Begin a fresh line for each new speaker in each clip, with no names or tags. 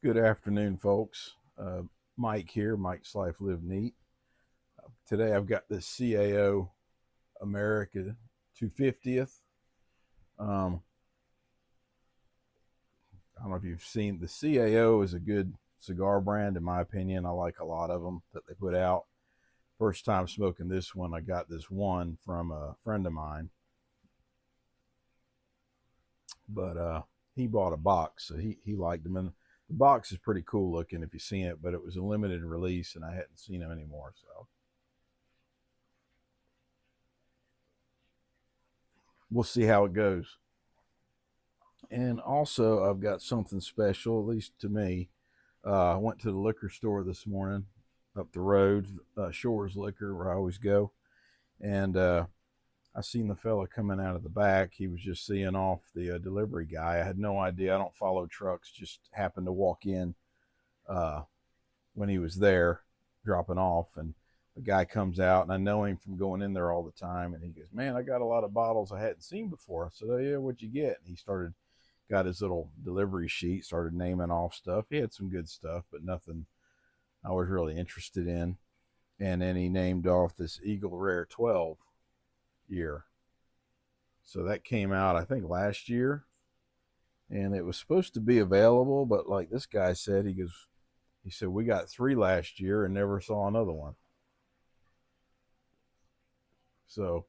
Good afternoon, folks. Mike here, Mike's Life Live Neat. Today I've got this CAO America 250th. Um, I don't know if you've seen the CAO is a good cigar brand, in my opinion. I like a lot of them that they put out. First time smoking this one, I got this one from a friend of mine, but he bought a box, so he liked them. And the box is pretty cool looking if you've seen it, but it was a limited release, and I hadn't seen them anymore. So we'll see how it goes. And also, I've got something special, at least to me. I went to the liquor store this morning up the road, Shores Liquor, where I always go. And I seen the fella coming out of the back. He was just seeing off the delivery guy. I had no idea. I don't follow trucks, just happened to walk in uh, when he was there dropping off. And the guy comes out, and I know him from going in there all the time. And he goes, "Man, I got a lot of bottles I hadn't seen before." I said, "Oh, yeah, what'd you get?" And he got his little delivery sheet, started naming off stuff. He had some good stuff, but nothing I was really interested in. And then he named off this Eagle Rare 12 year. So that came out, I think, last year. And it was supposed to be available, but like this guy said, he said, "We got three last year and never saw another one." So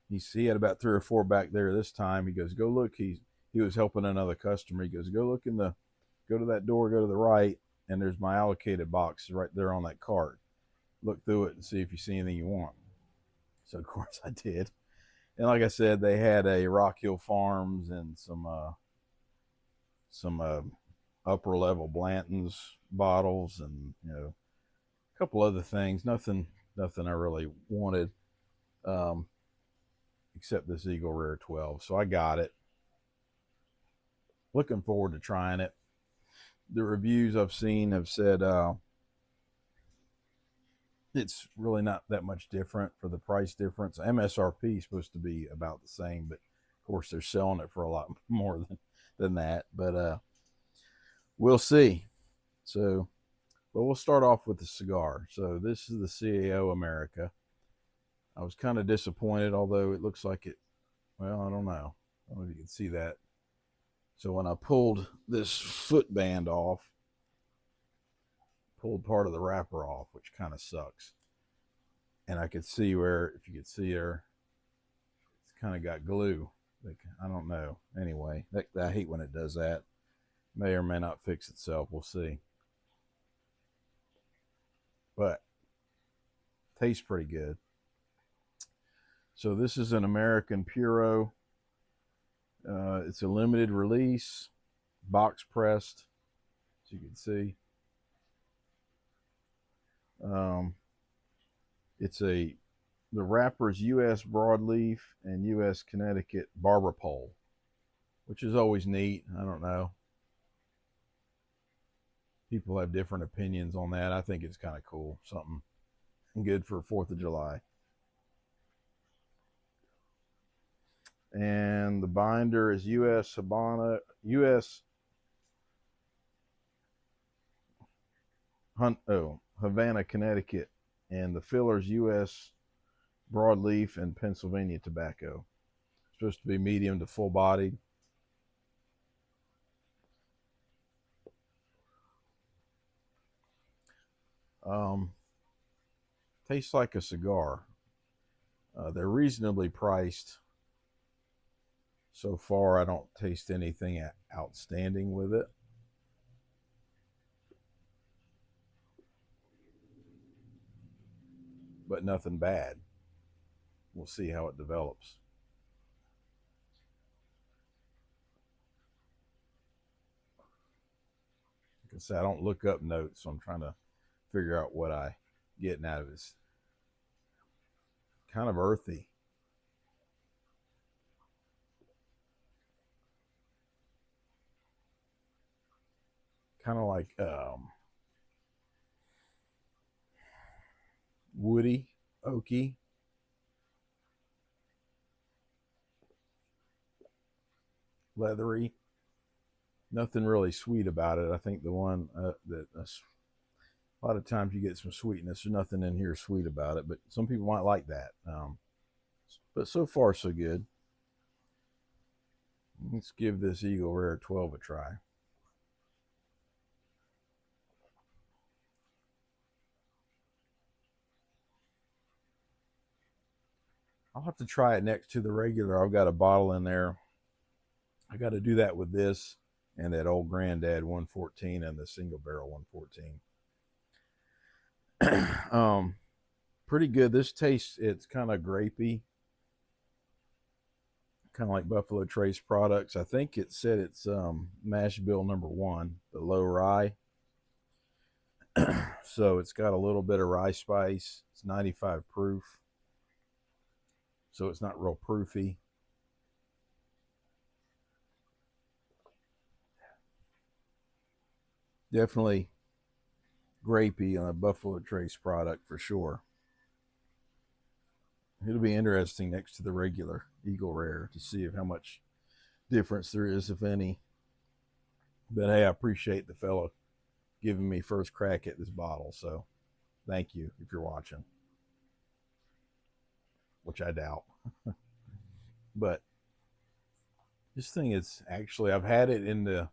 he had about three or four back there this time. He goes, "Go look." He was helping another customer. He goes, "Go to that door, go to the right, and there's my allocated box right there on that cart. Look through it and see if you see anything you want." So of course I did. And like I said, they had a Rock Hill Farms and some upper level Blanton's bottles, and a couple other things. Nothing I really wanted, um, except this Eagle Rare 12. So I got it. Looking forward to trying it. The reviews I've seen have said it's really not that much different for the price difference. MSRP is supposed to be about the same, but of course they're selling it for a lot more than that. But we'll see. So, but we'll start off with the cigar. So this is the CAO America. I was kind of disappointed, although it looks like it. Well, I don't know. I don't know if you can see that. So when I pulled this foot band off, pulled part of the wrapper off, which kind of sucks. And I could see where, if you could see there, it's kind of got glue. Like, I don't know. Anyway, I hate when it does that. May or may not fix itself. We'll see. But tastes pretty good. So this is an American Puro. It's a limited release, box pressed, as you can see. Um, it's the wrapper is U.S. broadleaf and U.S. Connecticut barber pole, which is always neat. I don't know. People have different opinions on that. I think it's kind of cool. Something good for 4th of July. And the binder is U.S. Havana, Connecticut. And the filler's U.S. broadleaf and Pennsylvania tobacco. It's supposed to be medium to full bodied. Um, tastes like a cigar. They're reasonably priced. So far, I don't taste anything outstanding with it. But nothing bad. We'll see how it develops. Like I said, I don't look up notes, so I'm trying to figure out what I getting out of it. It's kind of earthy. Kind of like woody, oaky, leathery. Nothing really sweet about it. I think the one a lot of times you get some sweetness. There's nothing in here sweet about it, but some people might like that. But so far, so good. Let's give this Eagle Rare 12 a try. I'll have to try it next to the regular. I've got a bottle in there. I got to do that with this and that old Granddad 114 and the single barrel 114. Pretty good. This tastes, it's kind of grapey, kind of like Buffalo Trace products. I think it said it's mash bill number 1, the low rye. So it's got a little bit of rye spice. It's 95 proof, so it's not real proofy. Definitely grapey on a Buffalo Trace product for sure. It'll be interesting next to the regular Eagle Rare to see how much difference there is, if any. But hey, I appreciate the fellow giving me first crack at this bottle. So thank you if you're watching, which I doubt. But this thing is actually, I've had it in the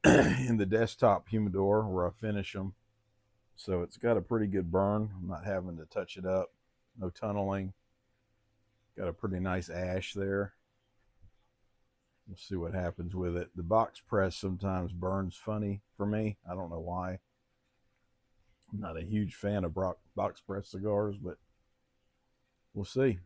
in the desktop humidor where I finish them. So it's got a pretty good burn. I'm not having to touch it up. No tunneling. Got a pretty nice ash there. We'll see what happens with it. The box press sometimes burns funny for me. I don't know why. I'm not a huge fan of box press cigars, but we'll see.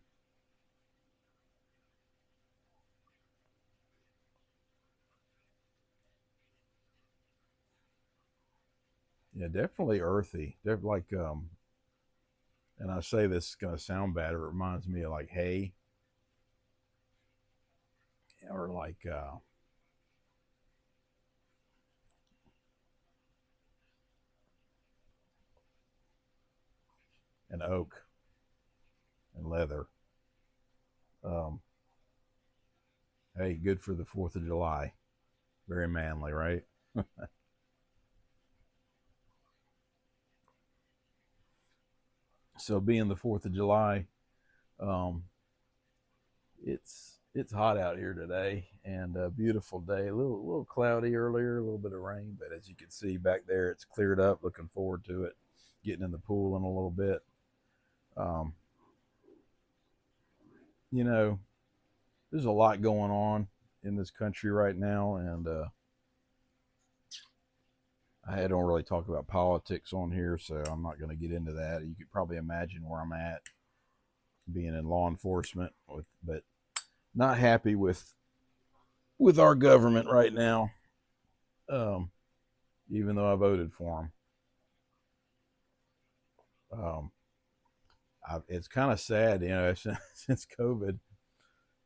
Yeah, definitely earthy. Definitely like and I say this is gonna sound bad. It reminds me of like hay, or like an oak and leather. Um, hey, good for the 4th of July. Very manly, right? So being the 4th of July, um, it's hot out here today and a beautiful day. A little cloudy earlier, a little bit of rain, but as you can see back there, it's cleared up. Looking forward to it. Getting in the pool in a little bit. Um, you know, there's a lot going on in this country right now, and I don't really talk about politics on here, so I'm not going to get into that. You could probably imagine where I'm at, being in law enforcement, but not happy with our government right now. Um, even though I voted for them, it's kind of sad, since COVID.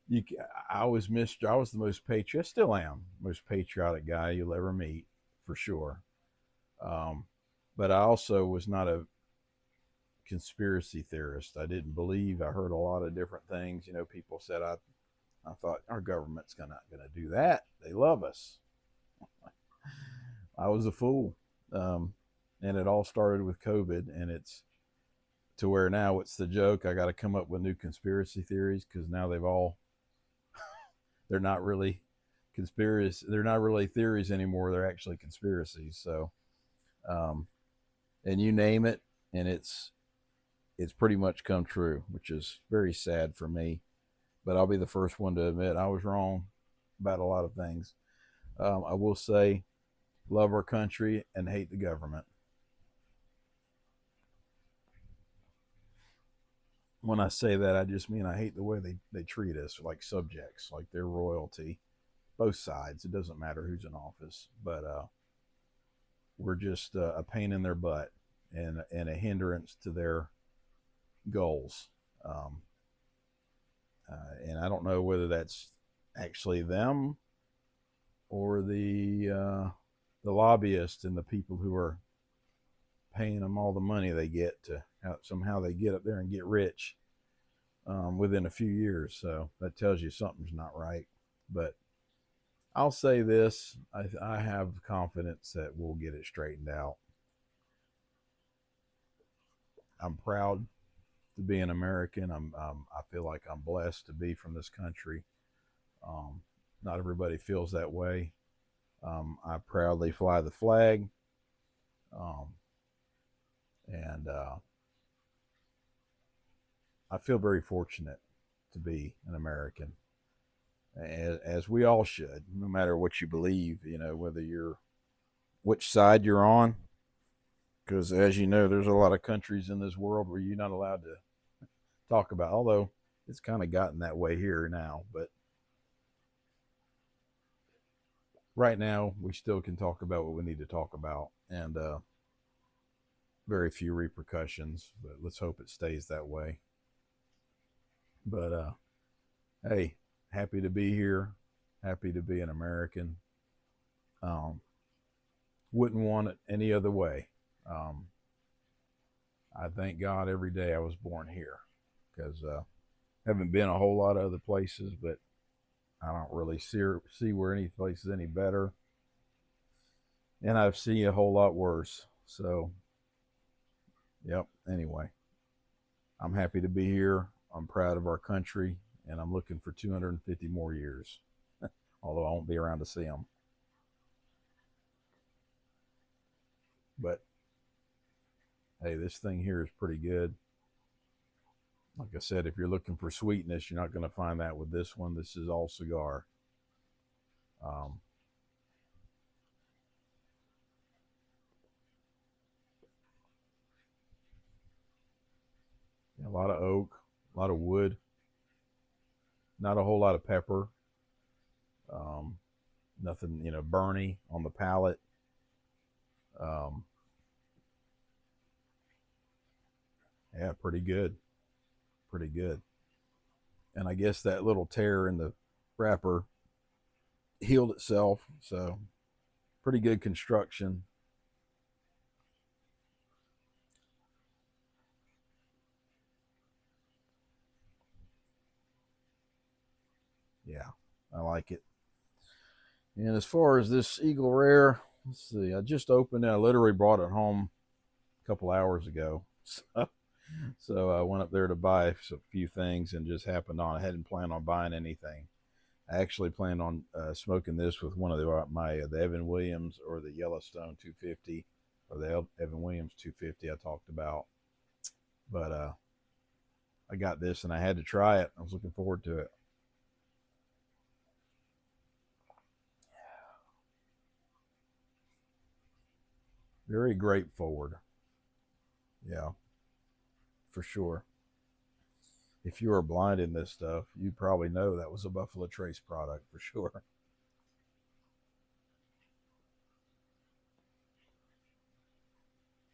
You, I was I was the most patriotic. Still am most patriotic guy you'll ever meet, for sure. Um, but I also was not a conspiracy theorist. I didn't believe. I heard a lot of different things. People said I thought our government's gonna do that. They love us. I was a fool, and it all started with COVID, and it's to where now it's the joke. I got to come up with new conspiracy theories because now they're not really conspiracy. They're not really theories anymore. They're actually conspiracies. So, um, and you name it, and it's pretty much come true, which is very sad for me. But I'll be the first one to admit I was wrong about a lot of things. I will say, love our country and hate the government. When I say that, I just mean I hate the way they treat us like subjects, like they're royalty. Both sides. It doesn't matter who's in office, but we're just a pain in their butt and a hindrance to their goals. Um, and I don't know whether that's actually them or the lobbyists and the people who are paying them all the money they get to somehow they get up there and get rich within a few years. So that tells you something's not right. But I'll say this: I have confidence that we'll get it straightened out. I'm proud to be an American. I feel like I'm blessed to be from this country. Um, Not everybody feels that way. I proudly fly the flag, um, and I feel very fortunate to be an American, as we all should, no matter what you believe. You know, whether you're which side you're on, because as you know, there's a lot of countries in this world where you're not allowed to talk about. Although it's kind of gotten that way here now, but right now we still can talk about what we need to talk about, and very few repercussions. But let's hope it stays that way. But hey, happy to be here. Happy to be an American. Um, wouldn't want it any other way. Um, I thank God every day I was born here because haven't been a whole lot of other places, but I don't really see where any place is any better, and I've seen a whole lot worse. So, yep. Anyway, I'm happy to be here. I'm proud of our country, and I'm looking for 250 more years. Although I won't be around to see them, but hey, this thing here is pretty good. Like I said, if you're looking for sweetness, you're not going to find that with this one. This is all cigar. Um, a lot of oak, a lot of wood, not a whole lot of pepper. Um, Nothing, burny on the palate. Um, yeah, pretty good, pretty good. And I guess that little tear in the wrapper healed itself, so pretty good construction. Yeah, I like it. And as far as this Eagle Rare, let's see, I just opened it. I literally brought it home a couple hours ago. So I went up there to buy a few things and just happened on. I hadn't planned on buying anything. I actually planned on smoking this with one of the Evan Williams or the Yellowstone 250 or the Evan Williams 250 I talked about. But I got this and I had to try it. I was looking forward to it. Very grape forward. Yeah, for sure. If you are blind in this stuff, you probably know that was a Buffalo Trace product for sure.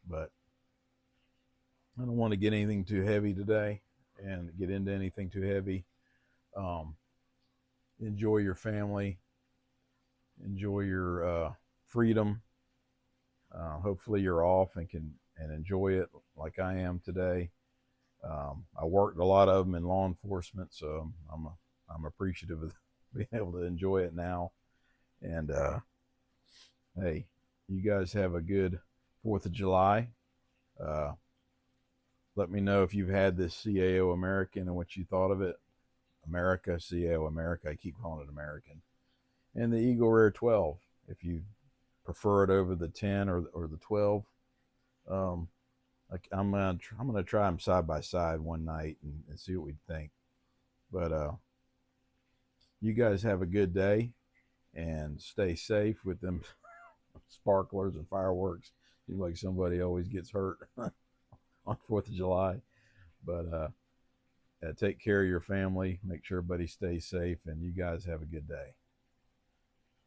But I don't want to get anything too heavy today and get into anything too heavy. Um, Enjoy your family, enjoy your freedom. Hopefully, you're off and can enjoy it like I am today. I worked a lot of them in law enforcement, so I'm appreciative of being able to enjoy it now. And hey, you guys have a good Fourth of July. Uh, Let me know if you've had this CAO American and what you thought of it. America, CAO America. I keep calling it American. And the Eagle Rare 12, if you prefer it over the 10 or the 12. Um, I'm gonna try them side by side one night and see what we think. But you guys have a good day and stay safe with them sparklers and fireworks. Seems like somebody always gets hurt on Fourth of July. But take care of your family. Make sure everybody stays safe, and you guys have a good day.